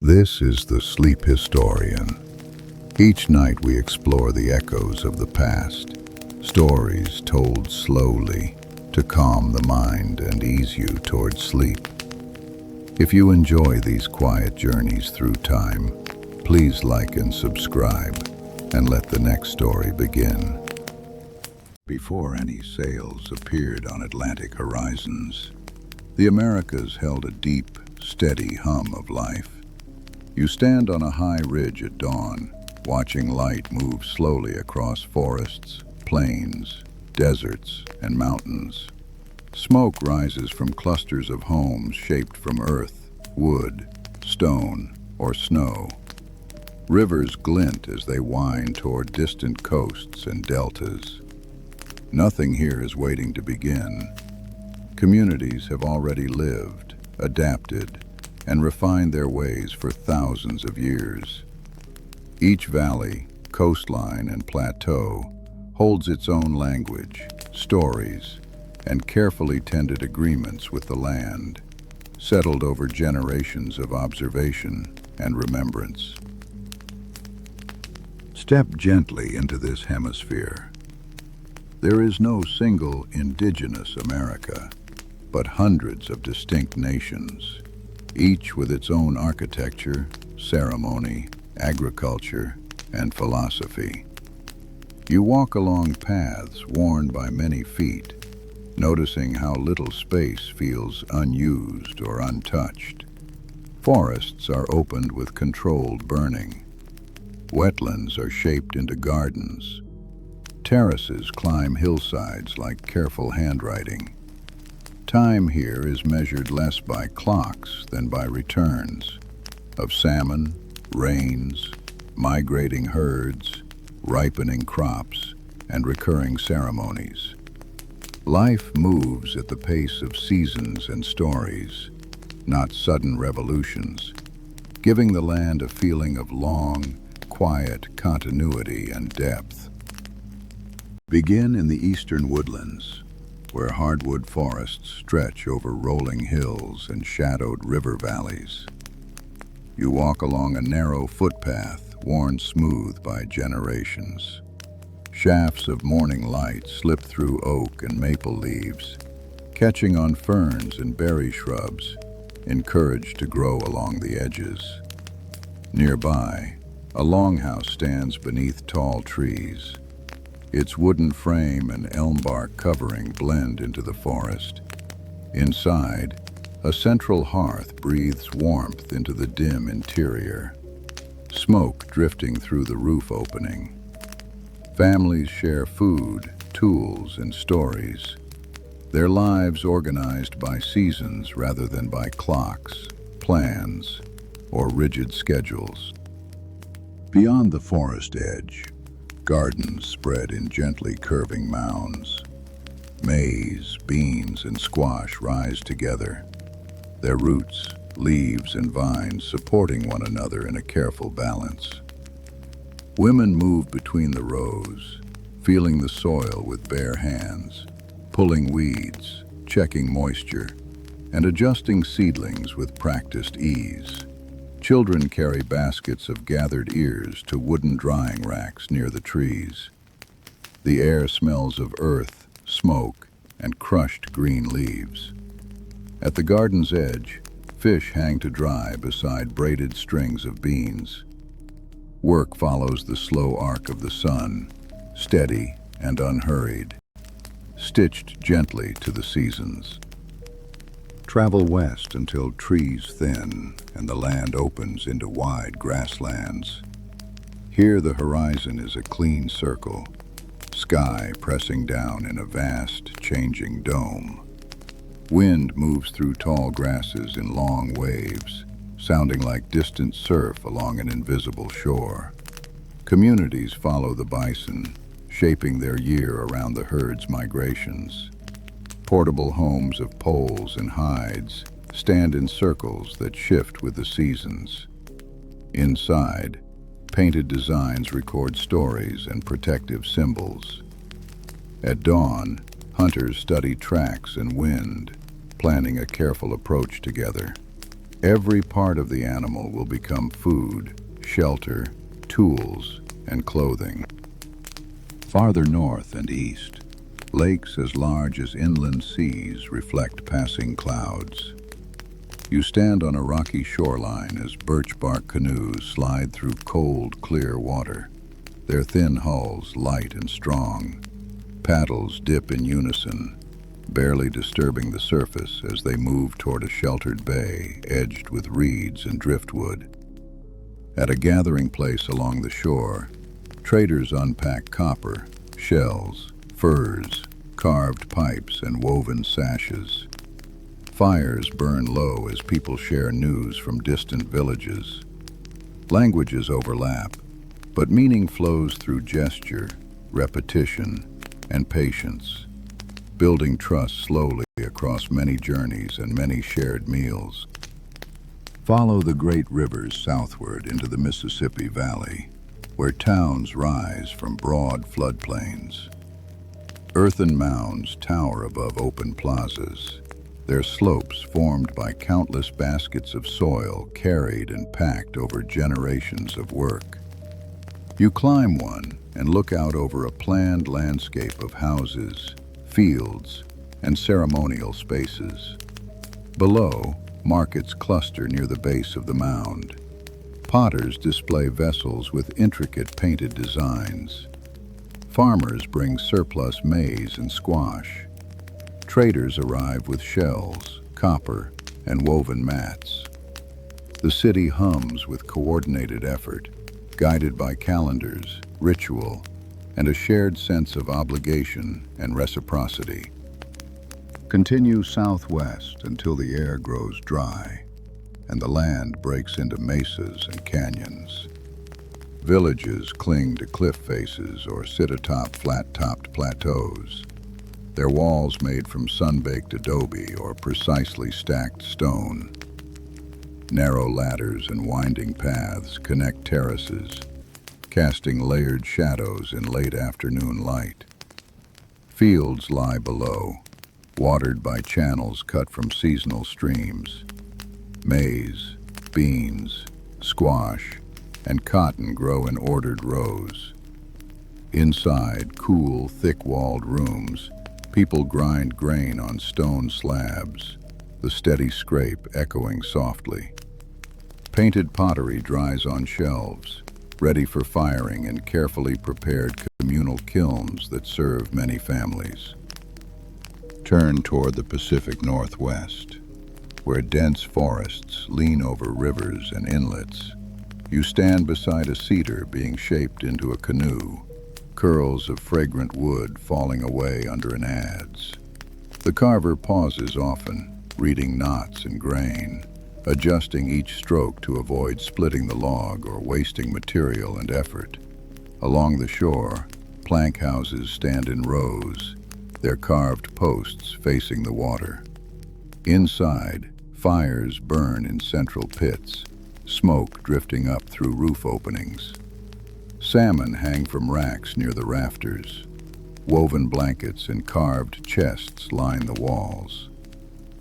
This is the Sleep Historian. Each night we explore the echoes of the past, stories told slowly to calm the mind and ease you towards sleep. If you enjoy these quiet journeys through time, please like and subscribe, and let the next story begin. Before any sails appeared on Atlantic horizons, the Americas held a deep, steady hum of life. You stand on a high ridge at dawn, watching light move slowly across forests, plains, deserts, and mountains. Smoke rises from clusters of homes shaped from earth, wood, stone, or snow. Rivers glint as they wind toward distant coasts and deltas. Nothing here is waiting to begin. Communities have already lived, adapted, and refined their ways for thousands of years. Each valley, coastline, and plateau holds its own language, stories, and carefully tended agreements with the land, settled over generations of observation and remembrance. Step gently into this hemisphere. There is no single indigenous America, but hundreds of distinct nations, each with its own architecture, ceremony, agriculture, and philosophy. You walk along paths worn by many feet, noticing how little space feels unused or untouched. Forests are opened with controlled burning. Wetlands are shaped into gardens. Terraces climb hillsides like careful handwriting. Time here is measured less by clocks than by returns of salmon, rains, migrating herds, ripening crops, and recurring ceremonies. Life moves at the pace of seasons and stories, not sudden revolutions, giving the land a feeling of long, quiet continuity and depth. Begin in the eastern woodlands, where hardwood forests stretch over rolling hills and shadowed river valleys. You walk along a narrow footpath worn smooth by generations. Shafts of morning light slip through oak and maple leaves, catching on ferns and berry shrubs, encouraged to grow along the edges. Nearby, a longhouse stands beneath tall trees. Its wooden frame and elm bark covering blend into the forest. Inside, a central hearth breathes warmth into the dim interior, smoke drifting through the roof opening. Families share food, tools, and stories, their lives organized by seasons rather than by clocks, plans, or rigid schedules. Beyond the forest edge, gardens spread in gently curving mounds. Maize, beans, and squash rise together, their roots, leaves, and vines supporting one another in a careful balance. Women move between the rows, feeling the soil with bare hands, pulling weeds, checking moisture, and adjusting seedlings with practiced ease. Children carry baskets of gathered ears to wooden drying racks near the trees. The air smells of earth, smoke, and crushed green leaves. At the garden's edge, fish hang to dry beside braided strings of beans. Work follows the slow arc of the sun, steady and unhurried, stitched gently to the seasons. Travel west until trees thin and the land opens into wide grasslands. Here the horizon is a clean circle, sky pressing down in a vast, changing dome. Wind moves through tall grasses in long waves, sounding like distant surf along an invisible shore. Communities follow the bison, shaping their year around the herd's migrations. Portable homes of poles and hides stand in circles that shift with the seasons. Inside, painted designs record stories and protective symbols. At dawn, hunters study tracks and wind, planning a careful approach together. Every part of the animal will become food, shelter, tools, and clothing. Farther north and east, lakes as large as inland seas reflect passing clouds. You stand on a rocky shoreline as birch bark canoes slide through cold, clear water, their thin hulls light and strong. Paddles dip in unison, barely disturbing the surface as they move toward a sheltered bay edged with reeds and driftwood. At a gathering place along the shore, traders unpack copper, shells, furs, carved pipes, and woven sashes. Fires burn low as people share news from distant villages. Languages overlap, but meaning flows through gesture, repetition, and patience, building trust slowly across many journeys and many shared meals. Follow the great rivers southward into the Mississippi Valley, where towns rise from broad floodplains. Earthen mounds tower above open plazas, their slopes formed by countless baskets of soil carried and packed over generations of work. You climb one and look out over a planned landscape of houses, fields, and ceremonial spaces. Below, markets cluster near the base of the mound. Potters display vessels with intricate painted designs. Farmers bring surplus maize and squash. Traders arrive with shells, copper, and woven mats. The city hums with coordinated effort, guided by calendars, ritual, and a shared sense of obligation and reciprocity. Continue southwest until the air grows dry and the land breaks into mesas and canyons. Villages cling to cliff faces or sit atop flat-topped plateaus, their walls made from sun-baked adobe or precisely stacked stone. Narrow ladders and winding paths connect terraces, casting layered shadows in late afternoon light. Fields lie below, watered by channels cut from seasonal streams. Maize, beans, squash, and cotton grow in ordered rows. Inside cool, thick-walled rooms, people grind grain on stone slabs, the steady scrape echoing softly. Painted pottery dries on shelves, ready for firing in carefully prepared communal kilns that serve many families. Turn toward the Pacific Northwest, where dense forests lean over rivers and inlets. You stand beside a cedar being shaped into a canoe, curls of fragrant wood falling away under an adze. The carver pauses often, reading knots and grain, adjusting each stroke to avoid splitting the log or wasting material and effort. Along the shore, plank houses stand in rows, their carved posts facing the water. Inside, fires burn in central pits, smoke drifting up through roof openings. Salmon hang from racks near the rafters. Woven blankets and carved chests line the walls.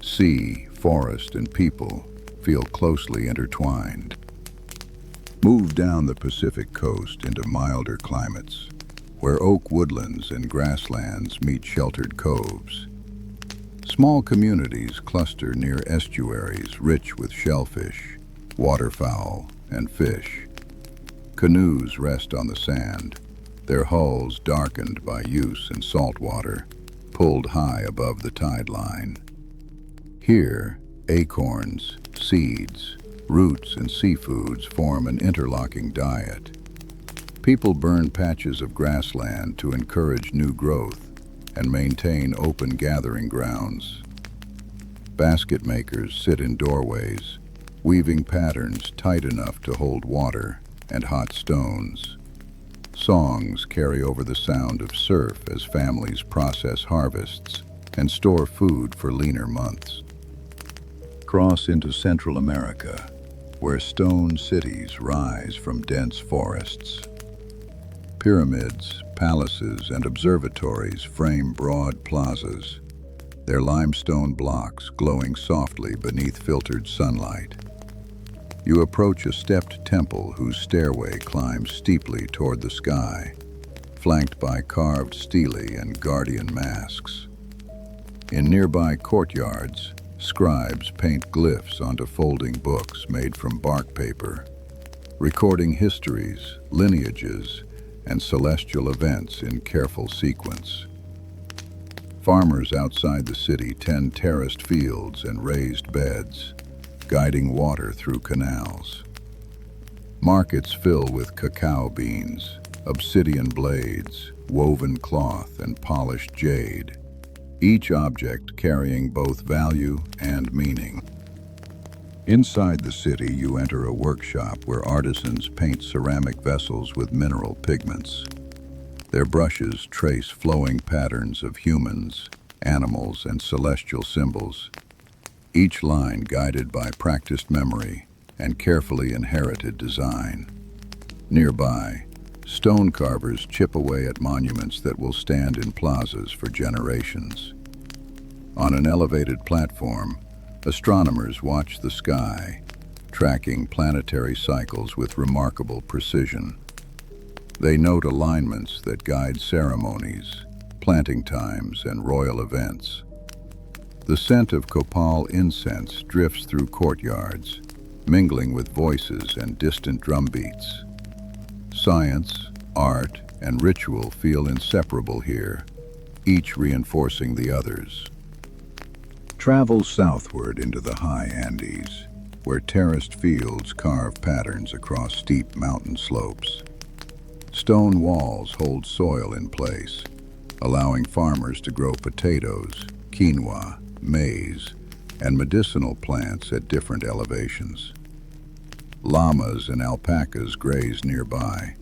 Sea, forest, and people feel closely intertwined. Move down the Pacific coast into milder climates, where oak woodlands and grasslands meet sheltered coves. Small communities cluster near estuaries rich with shellfish, waterfowl, and fish. Canoes rest on the sand, their hulls darkened by use in salt water, pulled high above the tide line. Here, acorns, seeds, roots, and seafoods form an interlocking diet. People burn patches of grassland to encourage new growth and maintain open gathering grounds. Basket makers sit in doorways, weaving patterns tight enough to hold water and hot stones. Songs carry over the sound of surf as families process harvests and store food for leaner months. Cross into Central America, where stone cities rise from dense forests. Pyramids, palaces, and observatories frame broad plazas. their limestone blocks glowing softly beneath filtered sunlight. You approach a stepped temple whose stairway climbs steeply toward the sky, flanked by carved stelae and guardian masks. In nearby courtyards, scribes paint glyphs onto folding books made from bark paper, recording histories, lineages, and celestial events in careful sequence. Farmers outside the city tend terraced fields and raised beds, guiding water through canals. Markets fill with cacao beans, obsidian blades, woven cloth, and polished jade, each object carrying both value and meaning. Inside the city, you enter a workshop where artisans paint ceramic vessels with mineral pigments. Their brushes trace flowing patterns of humans, animals, and celestial symbols, each line guided by practiced memory and carefully inherited design. Nearby, stone carvers chip away at monuments that will stand in plazas for generations. On an elevated platform, astronomers watch the sky, tracking planetary cycles with remarkable precision. They note alignments that guide ceremonies, planting times, and royal events. The scent of copal incense drifts through courtyards, mingling with voices and distant drumbeats. Science, art, and ritual feel inseparable here, each reinforcing the others. Travel southward into the high Andes, where terraced fields carve patterns across steep mountain slopes. Stone walls hold soil in place, allowing farmers to grow potatoes, quinoa, maize, and medicinal plants at different elevations. Llamas and alpacas graze nearby,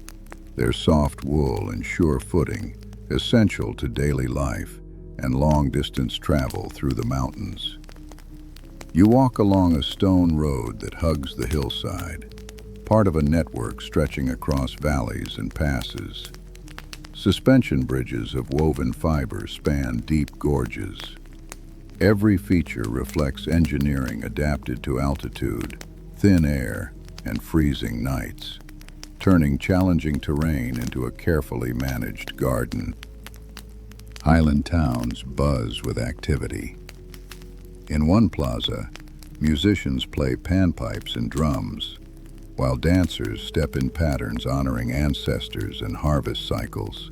their soft wool and sure footing essential to daily life and long-distance travel through the mountains. You walk along a stone road that hugs the hillside, part of a network stretching across valleys and passes. Suspension bridges of woven fiber span deep gorges. Every feature reflects engineering adapted to altitude, thin air, and freezing nights, turning challenging terrain into a carefully managed garden. Highland towns buzz with activity. In one plaza, musicians play panpipes and drums, while dancers step in patterns honoring ancestors and harvest cycles.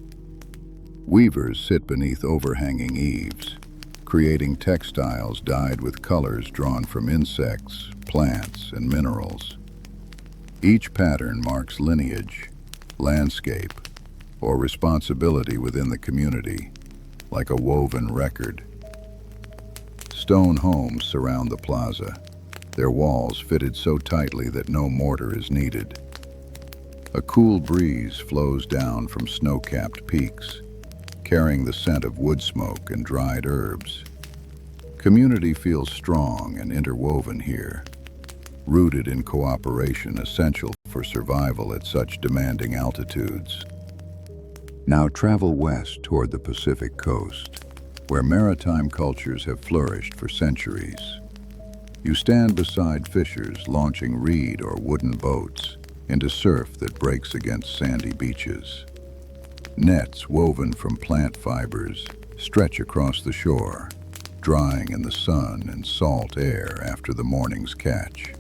Weavers sit beneath overhanging eaves, creating textiles dyed with colors drawn from insects, plants, and minerals. Each pattern marks lineage, landscape, or responsibility within the community, like a woven record. Stone homes surround the plaza, their walls fitted so tightly that no mortar is needed. A cool breeze flows down from snow-capped peaks, carrying the scent of wood smoke and dried herbs. Community feels strong and interwoven here, rooted in cooperation essential for survival at such demanding altitudes. Now travel west toward the Pacific coast, where maritime cultures have flourished for centuries. You stand beside fishers launching reed or wooden boats into surf that breaks against sandy beaches. Nets woven from plant fibers stretch across the shore, drying in the sun and salt air after the morning's catch.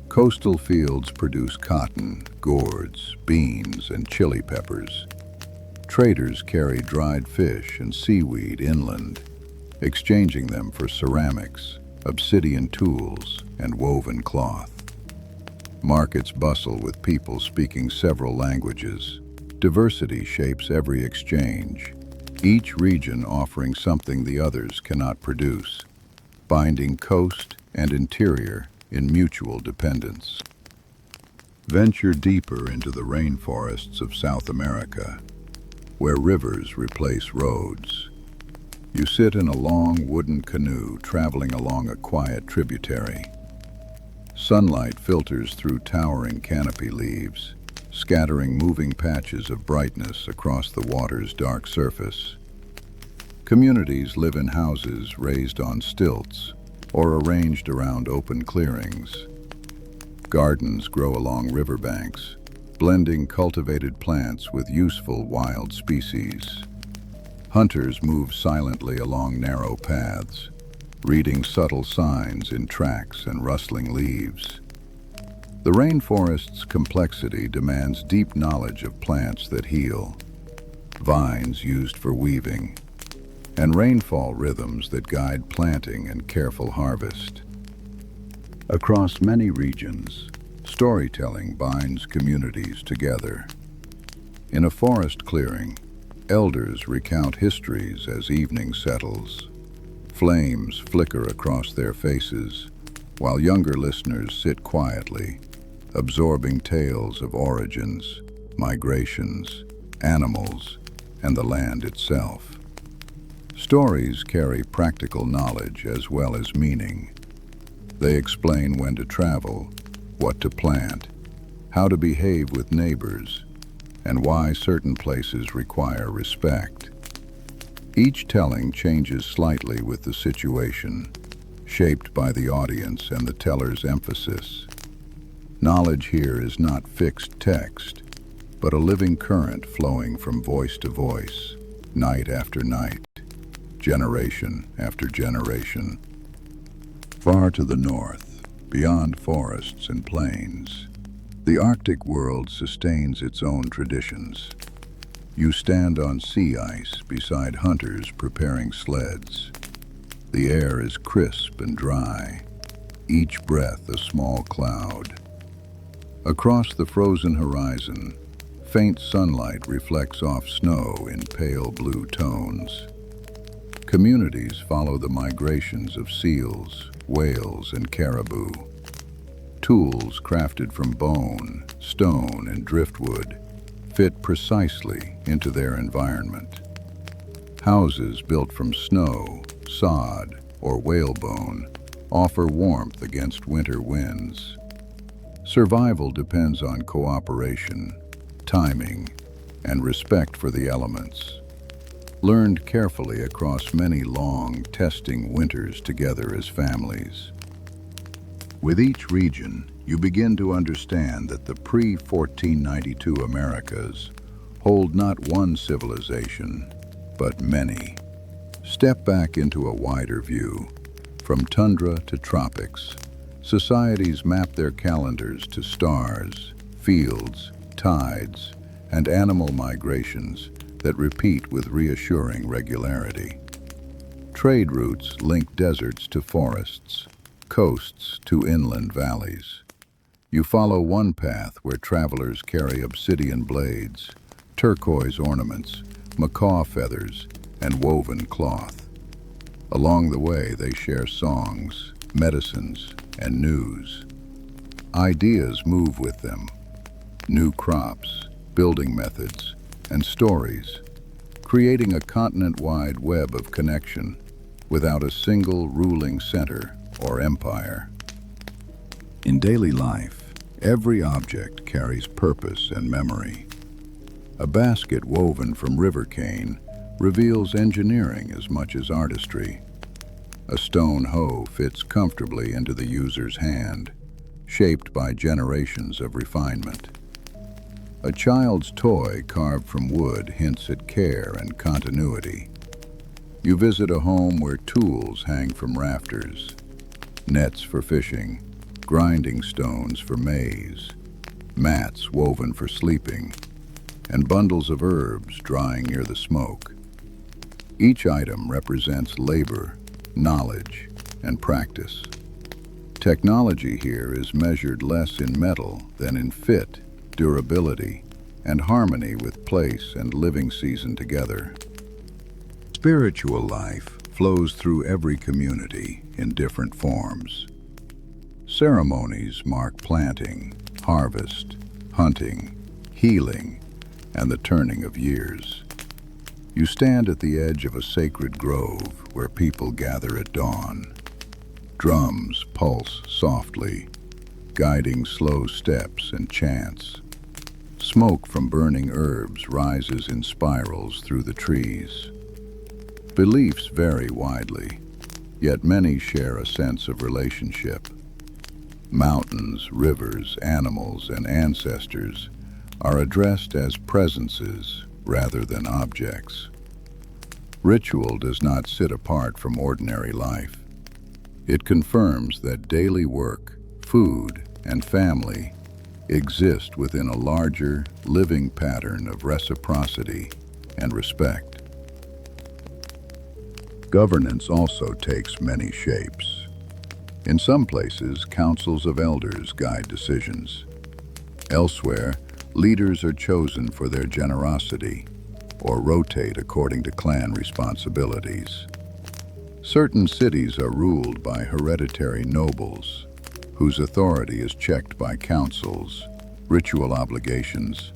Coastal fields produce cotton, gourds, beans, and chili peppers. Traders carry dried fish and seaweed inland, exchanging them for ceramics, obsidian tools, and woven cloth. Markets bustle with people speaking several languages. Diversity shapes every exchange, each region offering something the others cannot produce, binding coast and interior in mutual dependence. Venture deeper into the rainforests of South America, where rivers replace roads. You sit in a long wooden canoe traveling along a quiet tributary. Sunlight filters through towering canopy leaves, scattering moving patches of brightness across the water's dark surface. Communities live in houses raised on stilts or arranged around open clearings. Gardens grow along riverbanks, blending cultivated plants with useful wild species. Hunters move silently along narrow paths, reading subtle signs in tracks and rustling leaves. The rainforest's complexity demands deep knowledge of plants that heal, vines used for weaving, and rainfall rhythms that guide planting and careful harvest. Across many regions, storytelling binds communities together. In a forest clearing, elders recount histories as evening settles. Flames flicker across their faces, while younger listeners sit quietly, absorbing tales of origins, migrations, animals, and the land itself. Stories carry practical knowledge as well as meaning. They explain when to travel, what to plant, how to behave with neighbors, and why certain places require respect. Each telling changes slightly with the situation, shaped by the audience and the teller's emphasis. Knowledge here is not fixed text, but a living current flowing from voice to voice, night after night, generation after generation. Far to the north, beyond forests and plains, the Arctic world sustains its own traditions. You stand on sea ice beside hunters preparing sleds. The air is crisp and dry, each breath a small cloud. Across the frozen horizon, faint sunlight reflects off snow in pale blue tones. Communities follow the migrations of seals, whales, and caribou. Tools crafted from bone, stone, and driftwood fit precisely into their environment. Houses built from snow, sod, or whalebone offer warmth against winter winds. Survival depends on cooperation, timing, and respect for the elements, learned carefully across many long, testing winters together as families. With each region, you begin to understand that the pre-1492 Americas hold not one civilization, but many. Step back into a wider view. From tundra to tropics, societies map their calendars to stars, fields, tides, and animal migrations that repeat with reassuring regularity. Trade routes link deserts to forests, coasts to inland valleys. You follow one path where travelers carry obsidian blades, turquoise ornaments, macaw feathers, and woven cloth. Along the way, they share songs, medicines, and news. Ideas move with them. New crops, building methods, and stories, creating a continent-wide web of connection without a single ruling center or empire. In daily life, every object carries purpose and memory. A basket woven from river cane reveals engineering as much as artistry. A stone hoe fits comfortably into the user's hand, shaped by generations of refinement. A child's toy carved from wood hints at care and continuity. You visit a home where tools hang from rafters, nets for fishing, grinding stones for maize, mats woven for sleeping, and bundles of herbs drying near the smoke. Each item represents labor, knowledge, and practice. Technology here is measured less in metal than in fit, durability, and harmony with place and living season together. Spiritual life flows through every community in different forms. Ceremonies mark planting, harvest, hunting, healing, and the turning of years. You stand at the edge of a sacred grove where people gather at dawn. Drums pulse softly, guiding slow steps and chants. Smoke from burning herbs rises in spirals through the trees. Beliefs vary widely, yet many share a sense of relationship. Mountains, rivers, animals, and ancestors are addressed as presences rather than objects. Ritual does not sit apart from ordinary life. It confirms that daily work, food, and family exist within a larger, living pattern of reciprocity and respect. Governance also takes many shapes. In some places, councils of elders guide decisions. Elsewhere, leaders are chosen for their generosity or rotate according to clan responsibilities. Certain cities are ruled by hereditary nobles, whose authority is checked by councils, ritual obligations,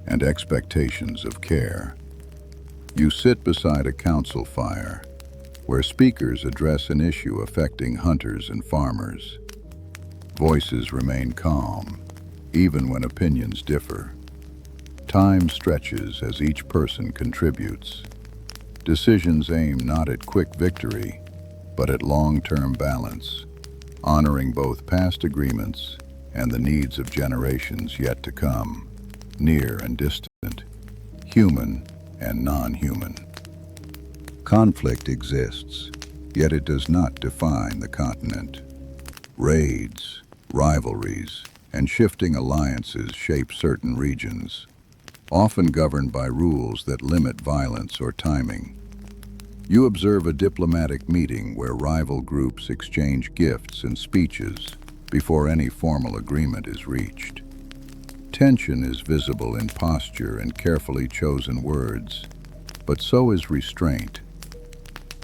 and expectations of care. You sit beside a council fire, where speakers address an issue affecting hunters and farmers. Voices remain calm, even when opinions differ. Time stretches as each person contributes. Decisions aim not at quick victory, but at long-term balance, honoring both past agreements and the needs of generations yet to come, near and distant, human and non-human. Conflict exists, yet it does not define the continent. Raids, rivalries, and shifting alliances shape certain regions, often governed by rules that limit violence or timing. You observe a diplomatic meeting where rival groups exchange gifts and speeches before any formal agreement is reached. Tension is visible in posture and carefully chosen words, but so is restraint.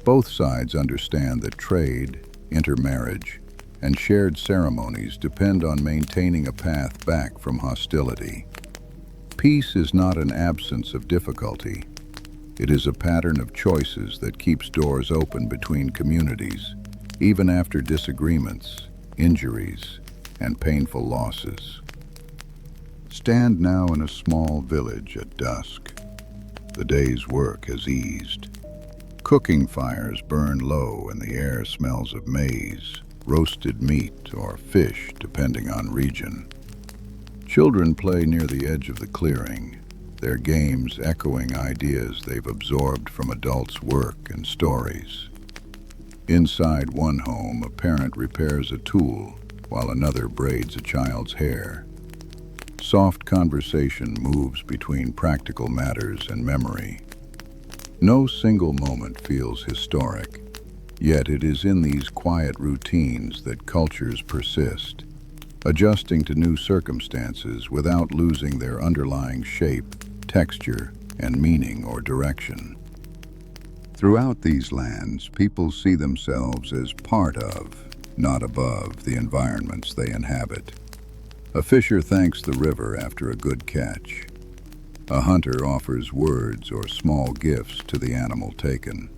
Both sides understand that trade, intermarriage, and shared ceremonies depend on maintaining a path back from hostility. Peace is not an absence of difficulty. It is a pattern of choices that keeps doors open between communities, even after disagreements, injuries, and painful losses. Stand now in a small village at dusk. The day's work has eased. Cooking fires burn low and the air smells of maize, roasted meat, or fish, depending on region. Children play near the edge of the clearing, their games echoing ideas they've absorbed from adults' work and stories. Inside one home, a parent repairs a tool while another braids a child's hair. Soft conversation moves between practical matters and memory. No single moment feels historic, yet it is in these quiet routines that cultures persist, adjusting to new circumstances without losing their underlying shape, texture, and meaning or direction. Throughout these lands, people see themselves as part of, not above, the environments they inhabit. A fisher thanks the river after a good catch. A hunter offers words or small gifts to the animal taken.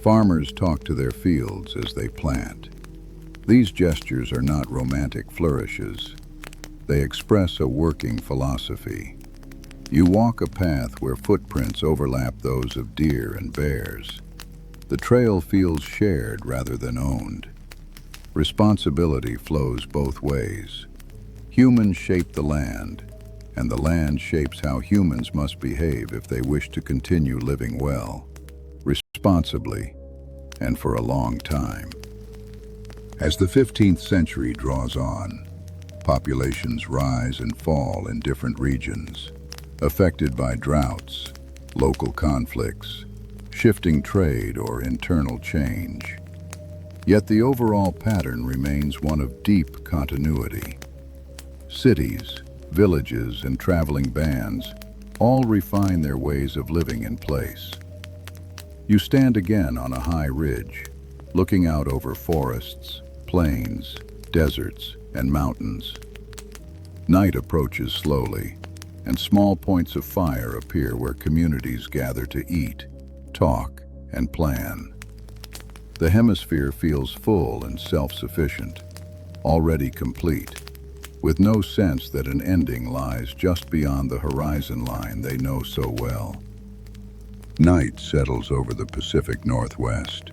Farmers talk to their fields as they plant. These gestures are not romantic flourishes. They express a working philosophy. You walk a path where footprints overlap those of deer and bears. The trail feels shared rather than owned. Responsibility flows both ways. Humans shape the land, and the land shapes how humans must behave if they wish to continue living well, responsibly, and for a long time. As the 15th century draws on, populations rise and fall in different regions, affected by droughts, local conflicts, shifting trade, or internal change. Yet the overall pattern remains one of deep continuity. Cities, villages, and traveling bands all refine their ways of living in place. You stand again on a high ridge, looking out over forests, plains, deserts, and mountains. Night approaches slowly, and small points of fire appear where communities gather to eat, talk, and plan. The hemisphere feels full and self-sufficient, already complete, with no sense that an ending lies just beyond the horizon line they know so well. Night settles over the Pacific Northwest,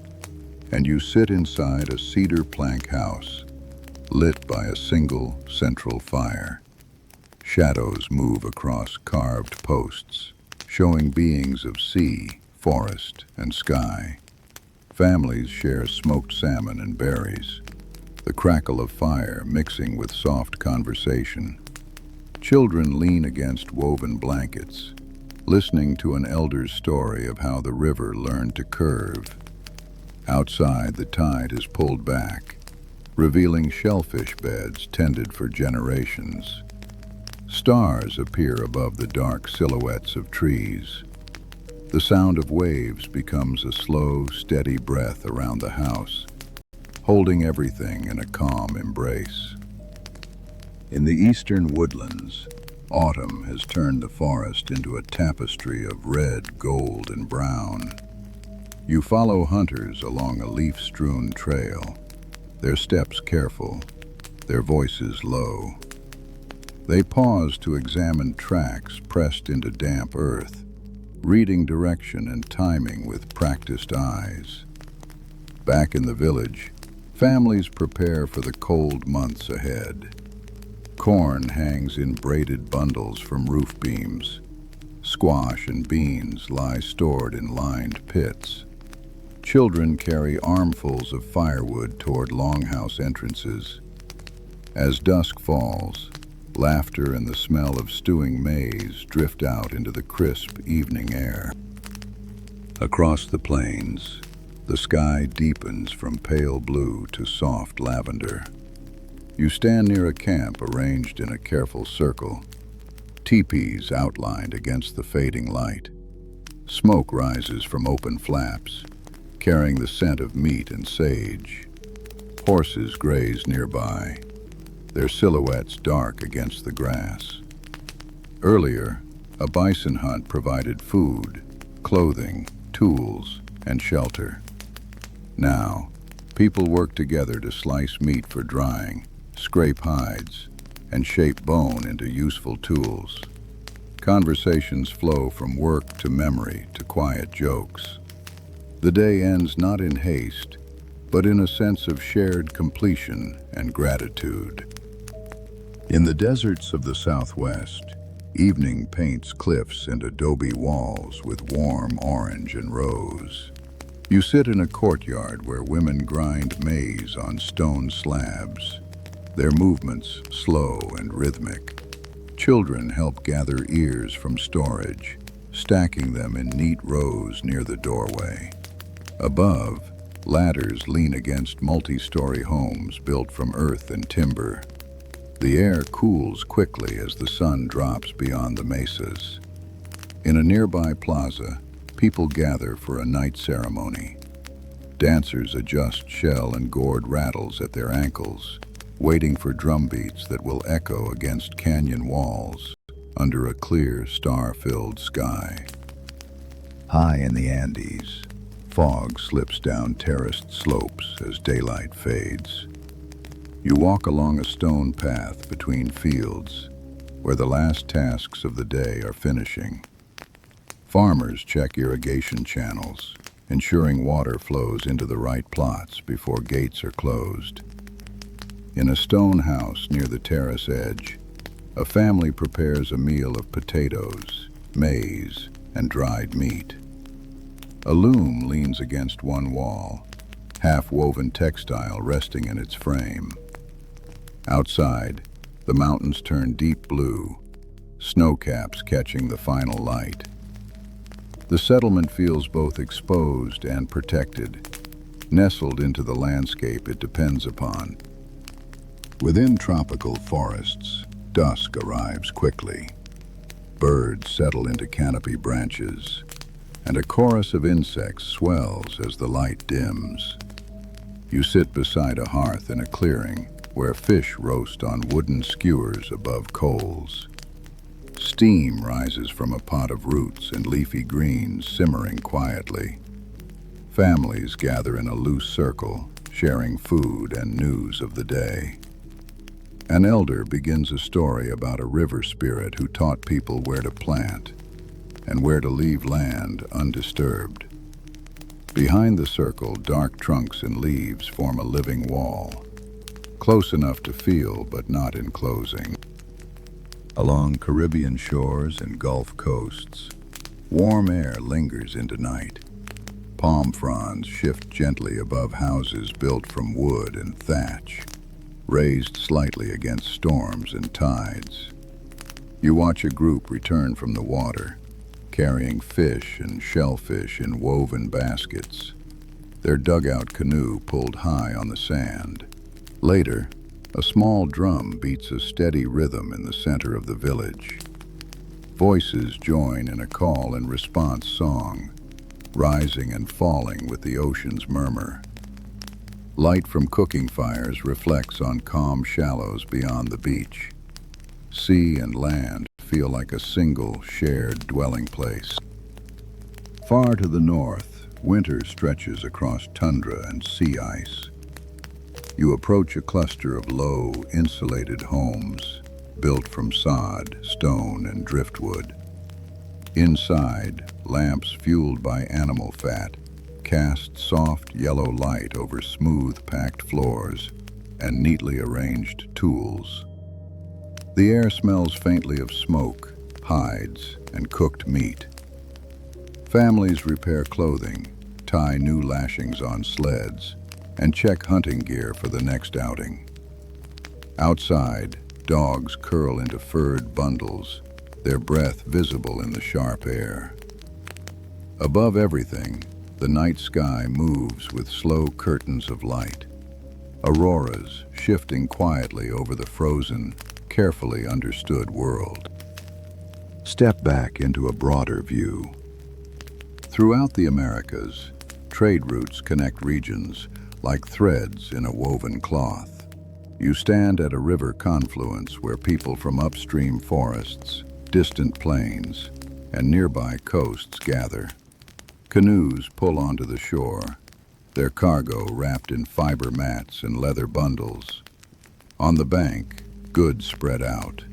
and you sit inside a cedar plank house, lit by a single central fire. Shadows move across carved posts, showing beings of sea, forest, and sky. Families share smoked salmon and berries, the crackle of fire mixing with soft conversation. Children lean against woven blankets, listening to an elder's story of how the river learned to curve. Outside, the tide has pulled back, revealing shellfish beds tended for generations. Stars appear above the dark silhouettes of trees. The sound of waves becomes a slow, steady breath around the house, holding everything in a calm embrace. In the eastern woodlands, autumn has turned the forest into a tapestry of red, gold, and brown. You follow hunters along a leaf-strewn trail, their steps careful, their voices low. They pause to examine tracks pressed into damp earth, reading direction and timing with practiced eyes. Back in the village, families prepare for the cold months ahead. Corn hangs in braided bundles from roof beams. Squash and beans lie stored in lined pits. Children carry armfuls of firewood toward longhouse entrances. As dusk falls, laughter and the smell of stewing maize drift out into the crisp evening air. Across the plains, the sky deepens from pale blue to soft lavender. You stand near a camp arranged in a careful circle, teepees outlined against the fading light. Smoke rises from open flaps, carrying the scent of meat and sage. Horses graze nearby, their silhouettes dark against the grass. Earlier, a bison hunt provided food, clothing, tools, and shelter. Now, people work together to slice meat for drying, scrape hides, and shape bone into useful tools. Conversations flow from work to memory to quiet jokes. The day ends not in haste, but in a sense of shared completion and gratitude. In the deserts of the Southwest, evening paints cliffs and adobe walls with warm orange and rose. You sit in a courtyard where women grind maize on stone slabs, their movements slow and rhythmic. Children help gather ears from storage, stacking them in neat rows near the doorway. Above, ladders lean against multi-story homes built from earth and timber. The air cools quickly as the sun drops beyond the mesas. In a nearby plaza, people gather for a night ceremony. Dancers adjust shell and gourd rattles at their ankles, waiting for drum beats that will echo against canyon walls under a clear, star-filled sky. High in the Andes, fog slips down terraced slopes as daylight fades. You walk along a stone path between fields, where the last tasks of the day are finishing. Farmers check irrigation channels, ensuring water flows into the right plots before gates are closed. In a stone house near the terrace edge, a family prepares a meal of potatoes, maize, and dried meat. A loom leans against one wall, half-woven textile resting in its frame. Outside, the mountains turn deep blue, snowcaps catching the final light. The settlement feels both exposed and protected, nestled into the landscape it depends upon. Within tropical forests, dusk arrives quickly. Birds settle into canopy branches, and a chorus of insects swells as the light dims. You sit beside a hearth in a clearing, where fish roast on wooden skewers above coals. Steam rises from a pot of roots and leafy greens simmering quietly. Families gather in a loose circle, sharing food and news of the day. An elder begins a story about a river spirit who taught people where to plant, and where to leave land undisturbed. Behind the circle, dark trunks and leaves form a living wall, close enough to feel but not enclosing. Along Caribbean shores and Gulf coasts, warm air lingers into night. Palm fronds shift gently above houses built from wood and thatch, raised slightly against storms and tides. You watch a group return from the water, carrying fish and shellfish in woven baskets, their dugout canoe pulled high on the sand. Later, a small drum beats a steady rhythm in the center of the village. Voices join in a call and response song, rising and falling with the ocean's murmur. Light from cooking fires reflects on calm shallows beyond the beach. Sea and land feel like a single, shared dwelling place. Far to the north, winter stretches across tundra and sea ice. You approach a cluster of low, insulated homes, built from sod, stone, and driftwood. Inside, lamps fueled by animal fat cast soft yellow light over smooth, packed floors and neatly arranged tools. The air smells faintly of smoke, hides, and cooked meat. Families repair clothing, tie new lashings on sleds, and check hunting gear for the next outing. Outside, dogs curl into furred bundles, their breath visible in the sharp air. Above everything, the night sky moves with slow curtains of light, auroras shifting quietly over the frozen, carefully understood world. Step back into a broader view. Throughout the Americas, trade routes connect regions like threads in a woven cloth. You stand at a river confluence where people from upstream forests, distant plains, and nearby coasts gather. Canoes pull onto the shore, their cargo wrapped in fiber mats and leather bundles. On the bank, goods spread out: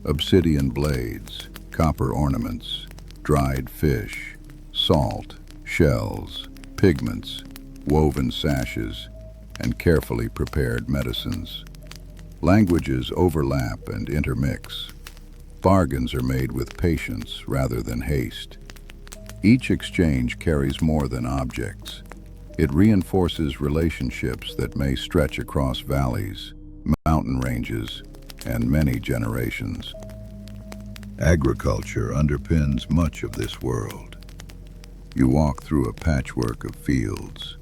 obsidian blades, copper ornaments, dried fish, salt, shells, pigments, woven sashes, and carefully prepared medicines. Languages overlap and intermix. Bargains are made with patience rather than haste. Each exchange carries more than objects. It reinforces relationships that may stretch across valleys, mountain ranges, and many generations. Agriculture underpins much of this world. You walk through a patchwork of fields,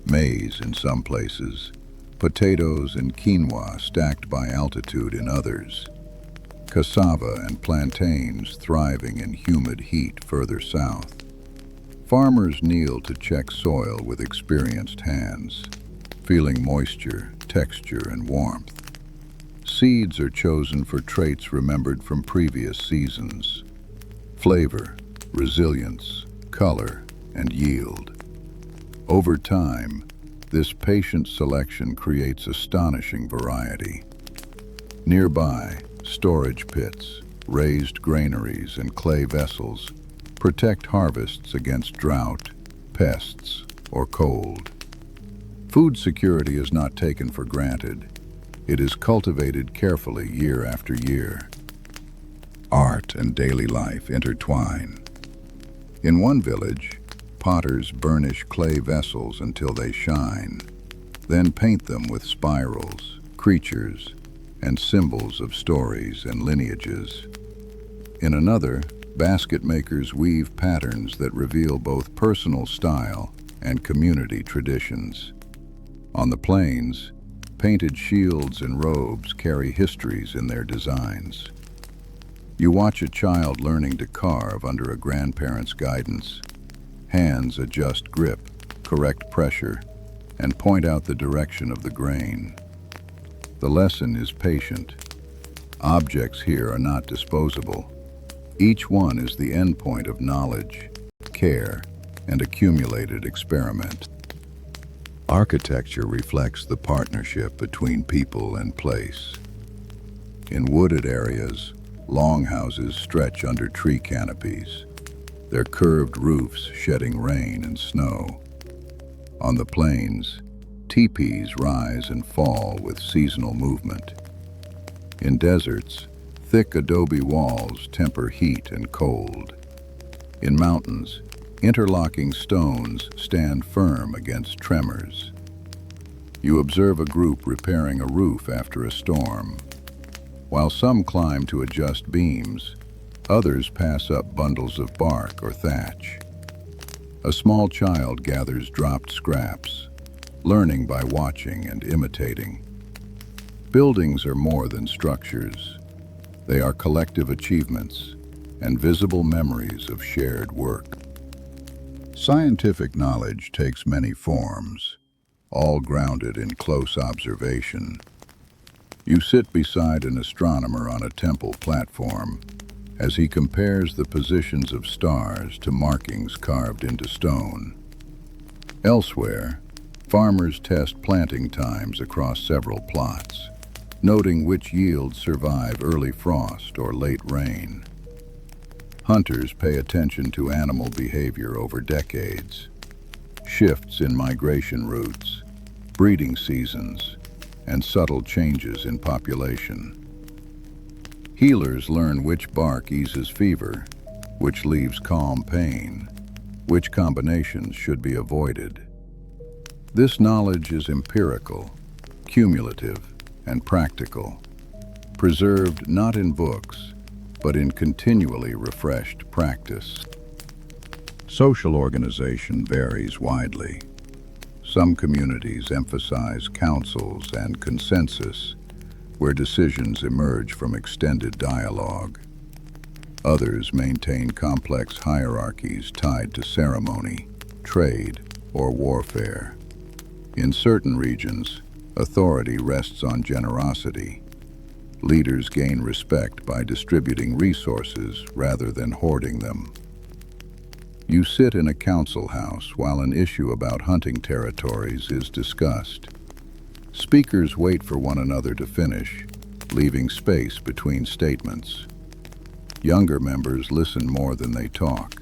maize in some places, potatoes and quinoa stacked by altitude in others, cassava and plantains thriving in humid heat further south. Farmers kneel to check soil with experienced hands, feeling moisture, texture, and warmth. Seeds are chosen for traits remembered from previous seasons: flavor, resilience, color, and yield. Over time, this patient selection creates astonishing variety. Nearby, storage pits, raised granaries, and clay vessels protect harvests against drought, pests, or cold. Food security is not taken for granted. It is cultivated carefully year after year. Art and daily life intertwine. In one village, potters burnish clay vessels until they shine, then paint them with spirals, creatures, and symbols of stories and lineages. In another, basket makers weave patterns that reveal both personal style and community traditions. On the plains, painted shields and robes carry histories in their designs. You watch a child learning to carve under a grandparent's guidance. Hands adjust grip, correct pressure, and point out the direction of the grain. The lesson is patient. Objects here are not disposable. Each one is the endpoint of knowledge, care, and accumulated experiment. Architecture reflects the partnership between people and place. In wooded areas, longhouses stretch under tree canopies. their curved roofs shedding rain and snow. On the plains, teepees rise and fall with seasonal movement. In deserts, thick adobe walls temper heat and cold. In mountains, interlocking stones stand firm against tremors. You observe a group repairing a roof after a storm. While some climb to adjust beams, others pass up bundles of bark or thatch. A small child gathers dropped scraps, learning by watching and imitating. Buildings are more than structures. They are collective achievements and visible memories of shared work. Scientific knowledge takes many forms, all grounded in close observation. You sit beside an astronomer on a temple platform as he compares the positions of stars to markings carved into stone. Elsewhere, farmers test planting times across several plots, noting which yields survive early frost or late rain. Hunters pay attention to animal behavior over decades, shifts in migration routes, breeding seasons, and subtle changes in population. Healers learn which bark eases fever, which leaves calm pain, which combinations should be avoided. This knowledge is empirical, cumulative, and practical, preserved not in books, but in continually refreshed practice. Social organization varies widely. Some communities emphasize councils and consensus, where decisions emerge from extended dialogue. Others maintain complex hierarchies tied to ceremony, trade, or warfare. In certain regions, authority rests on generosity. Leaders gain respect by distributing resources rather than hoarding them. You sit in a council house while an issue about hunting territories is discussed. Speakers wait for one another to finish, leaving space between statements. Younger members listen more than they talk.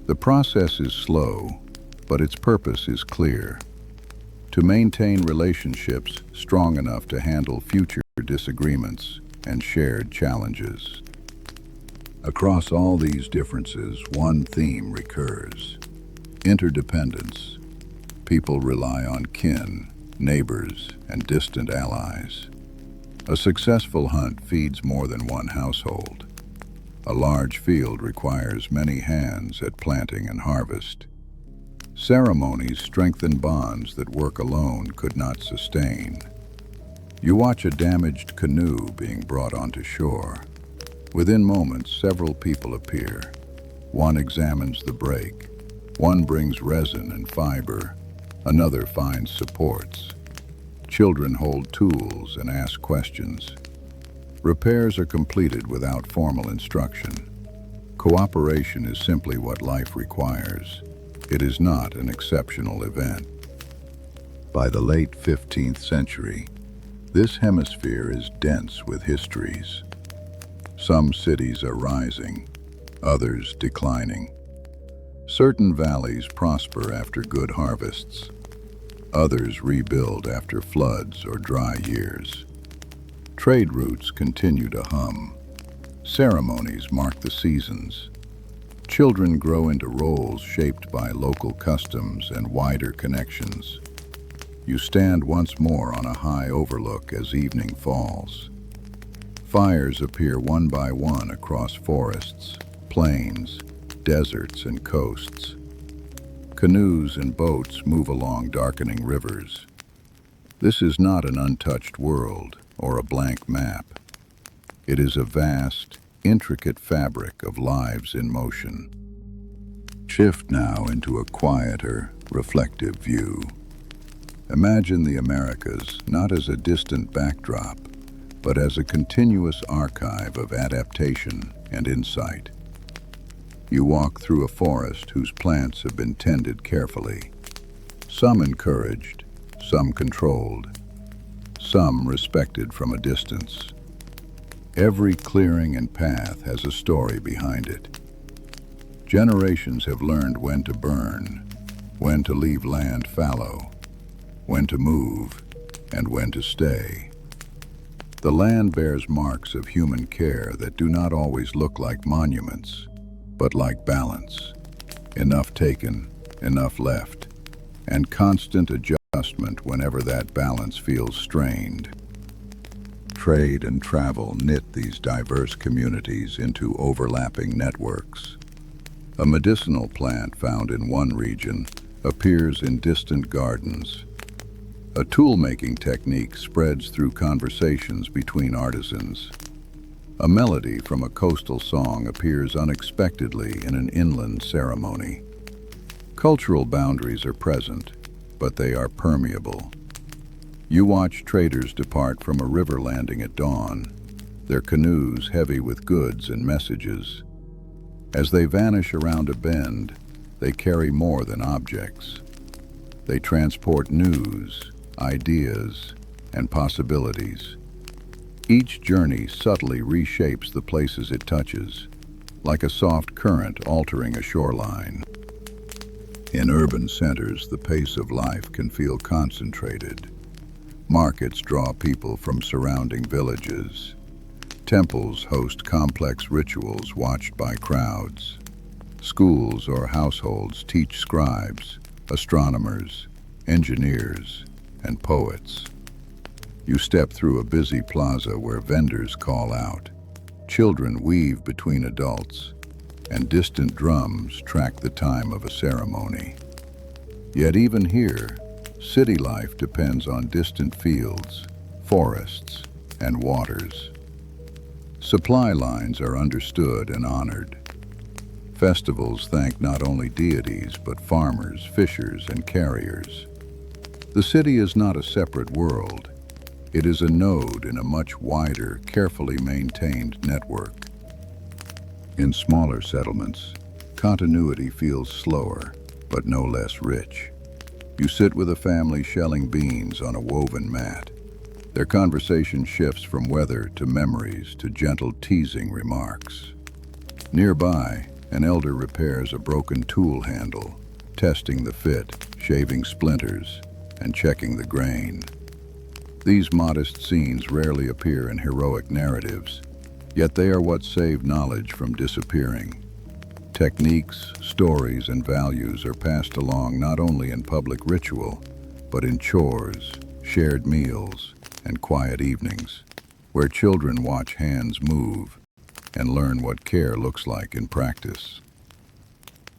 The process is slow, but its purpose is clear: to maintain relationships strong enough to handle future disagreements and shared challenges. Across all these differences, one theme recurs: interdependence. People rely on kin, neighbors, and distant allies. A successful hunt feeds more than one household. A large field requires many hands at planting and harvest. Ceremonies strengthen bonds that work alone could not sustain. You watch a damaged canoe being brought onto shore. Within moments, several people appear. One examines the break. One brings resin and fiber. Another finds supports. Children hold tools and ask questions. Repairs are completed without formal instruction. Cooperation is simply what life requires. It is not an exceptional event. By the late 15th century, this hemisphere is dense with histories. Some cities are rising, others declining. Certain valleys prosper after good harvests. Others rebuild after floods or dry years. Trade routes continue to hum. Ceremonies mark the seasons. Children grow into roles shaped by local customs and wider connections. You stand once more on a high overlook as evening falls. Fires appear one by one across forests, plains, deserts, and coasts. Canoes and boats move along darkening rivers. This is not an untouched world or a blank map. It is a vast, intricate fabric of lives in motion. Shift now into a quieter, reflective view. Imagine the Americas not as a distant backdrop, but as a continuous archive of adaptation and insight. You walk through a forest whose plants have been tended carefully, some encouraged, some controlled, some respected from a distance. Every clearing and path has a story behind it. Generations have learned when to burn, when to leave land fallow, when to move, and when to stay. The land bears marks of human care that do not always look like monuments, but like balance. Enough taken, enough left, and constant adjustment whenever that balance feels strained. Trade and travel knit these diverse communities into overlapping networks. A medicinal plant found in one region appears in distant gardens. A tool-making technique spreads through conversations between artisans. A melody from a coastal song appears unexpectedly in an inland ceremony. Cultural boundaries are present, but they are permeable. You watch traders depart from a river landing at dawn, their canoes heavy with goods and messages. As they vanish around a bend, they carry more than objects. They transport news, ideas, and possibilities. Each journey subtly reshapes the places it touches, like a soft current altering a shoreline. In urban centers, the pace of life can feel concentrated. Markets draw people from surrounding villages. Temples host complex rituals watched by crowds. Schools or households teach scribes, astronomers, engineers, and poets. You step through a busy plaza where vendors call out. Children weave between adults, and distant drums track the time of a ceremony. Yet even here, city life depends on distant fields, forests, and waters. Supply lines are understood and honored. Festivals thank not only deities but farmers, fishers, and carriers. The city is not a separate world. It is a node in a much wider, carefully maintained network. In smaller settlements, continuity feels slower, but no less rich. You sit with a family shelling beans on a woven mat. Their conversation shifts from weather to memories to gentle teasing remarks. Nearby, an elder repairs a broken tool handle, testing the fit, shaving splinters, and checking the grain. These modest scenes rarely appear in heroic narratives, yet they are what save knowledge from disappearing. Techniques, stories, and values are passed along not only in public ritual, but in chores, shared meals, and quiet evenings, where children watch hands move and learn what care looks like in practice.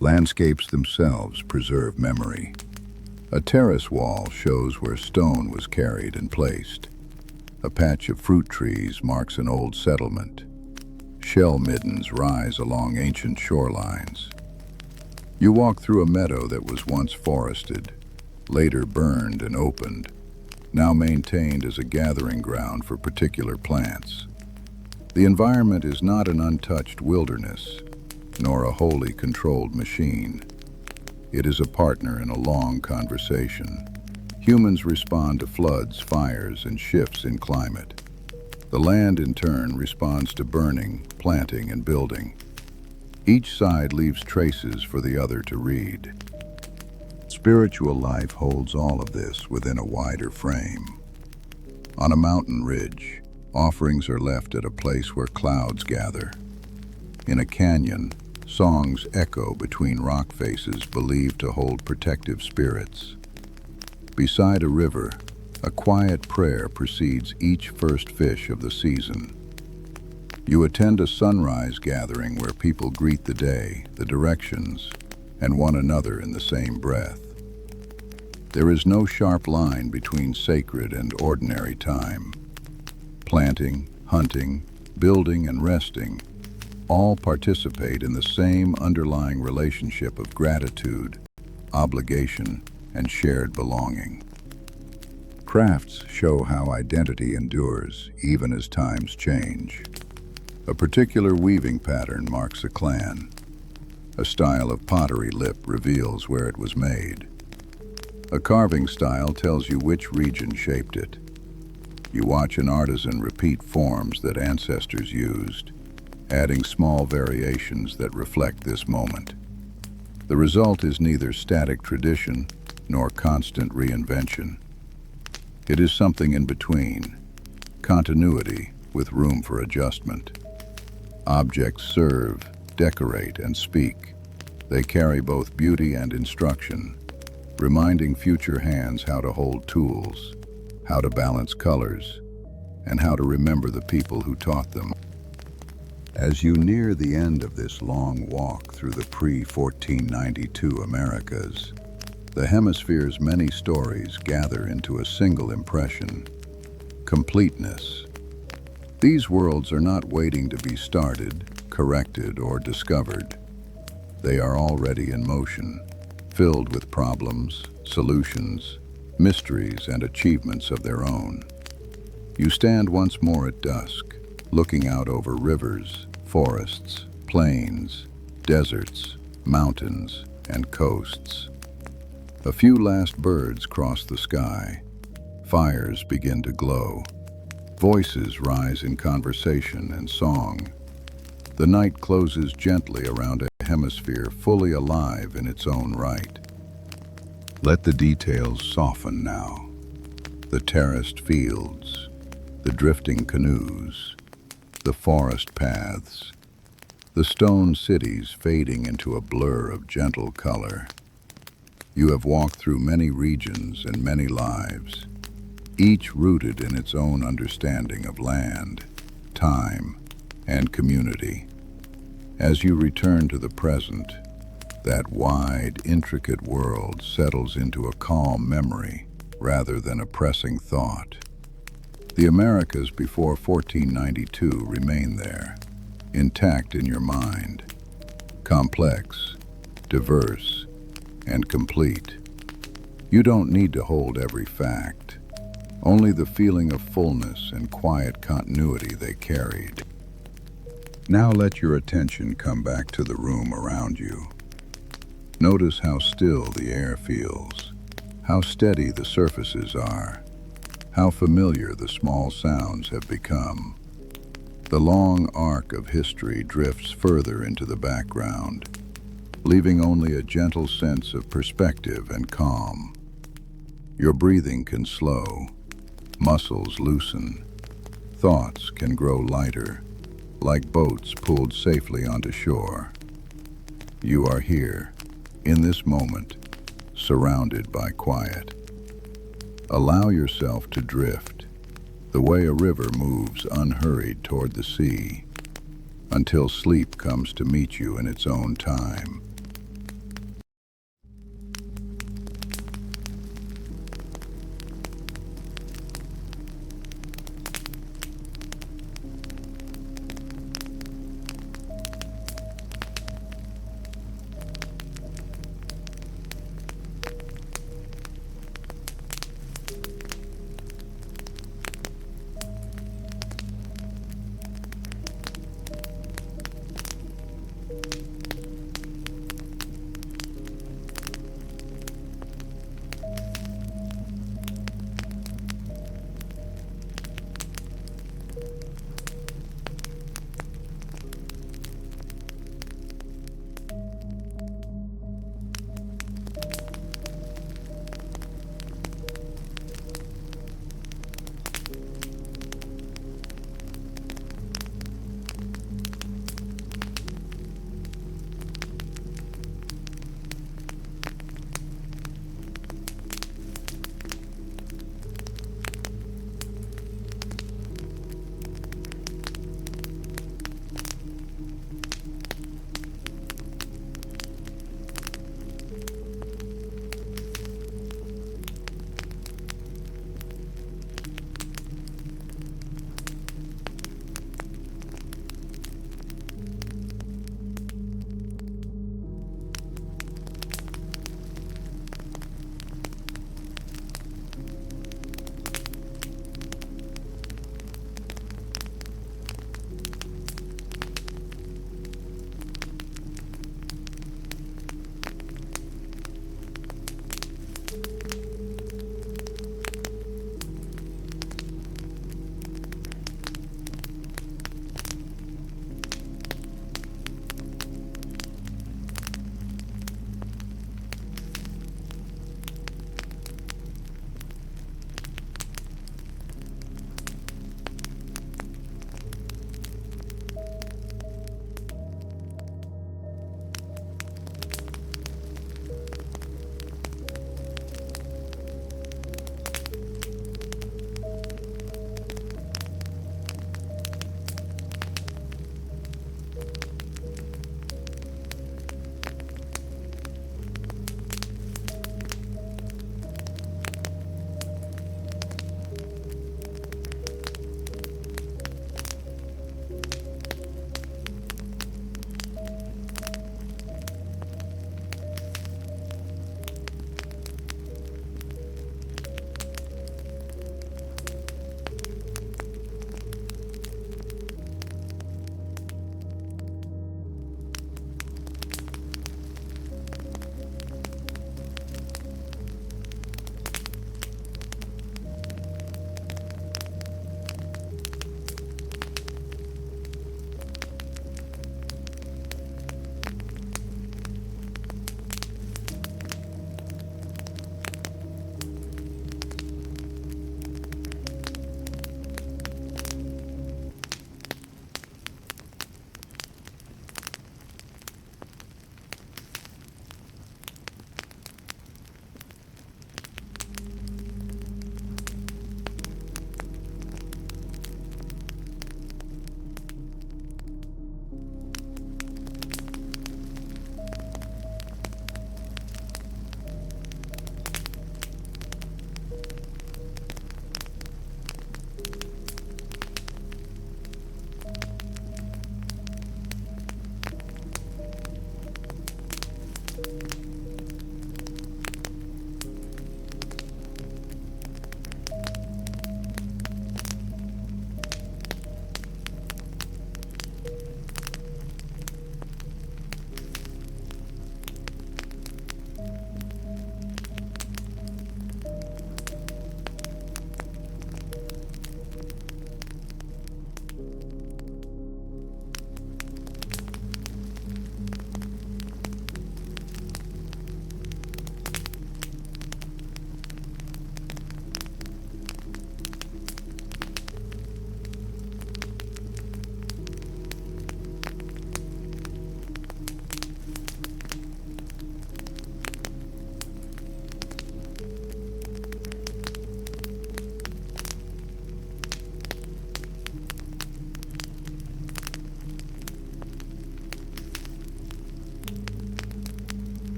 Landscapes themselves preserve memory. A terrace wall shows where stone was carried and placed. A patch of fruit trees marks an old settlement. Shell middens rise along ancient shorelines. You walk through a meadow that was once forested, later burned and opened, now maintained as a gathering ground for particular plants. The environment is not an untouched wilderness, nor a wholly controlled machine. It is a partner in a long conversation. Humans respond to floods, fires, and shifts in climate. The land, in turn, responds to burning, planting, and building. Each side leaves traces for the other to read. Spiritual life holds all of this within a wider frame. On a mountain ridge, offerings are left at a place where clouds gather. In a canyon, songs echo between rock faces believed to hold protective spirits. Beside a river, a quiet prayer precedes each first fish of the season. You attend a sunrise gathering where people greet the day, the directions, and one another in the same breath. There is no sharp line between sacred and ordinary time. Planting, hunting, building, and resting all participate in the same underlying relationship of gratitude, obligation, and shared belonging. Crafts show how identity endures even as times change. A particular weaving pattern marks a clan. A style of pottery lip reveals where it was made. A carving style tells you which region shaped it. You watch an artisan repeat forms that ancestors used, adding small variations that reflect this moment. The result is neither static tradition nor constant reinvention. It is something in between, continuity with room for adjustment. Objects serve, decorate, and speak. They carry both beauty and instruction, reminding future hands how to hold tools, how to balance colors, and how to remember the people who taught them. As you near the end of this long walk through the pre-1492 Americas, the hemisphere's many stories gather into a single impression: completeness. These worlds are not waiting to be started, corrected, or discovered. They are already in motion, filled with problems, solutions, mysteries, and achievements of their own. You stand once more at dusk, looking out over rivers, forests, plains, deserts, mountains, and coasts. A few last birds cross the sky. Fires begin to glow. Voices rise in conversation and song. The night closes gently around a hemisphere fully alive in its own right. Let the details soften now. The terraced fields, the drifting canoes, the forest paths, the stone cities fading into a blur of gentle color. You have walked through many regions and many lives, each rooted in its own understanding of land, time, and community. As you return to the present, that wide, intricate world settles into a calm memory rather than a pressing thought. The Americas before 1492 remain there, intact in your mind, complex, diverse, and complete. You don't need to hold every fact, only the feeling of fullness and quiet continuity they carried. Now let your attention come back to the room around you. Notice how still the air feels, how steady the surfaces are, how familiar the small sounds have become. The long arc of history drifts further into the background, leaving only a gentle sense of perspective and calm. Your breathing can slow, muscles loosen, thoughts can grow lighter, like boats pulled safely onto shore. You are here, in this moment, surrounded by quiet. Allow yourself to drift, the way a river moves unhurried toward the sea, until sleep comes to meet you in its own time.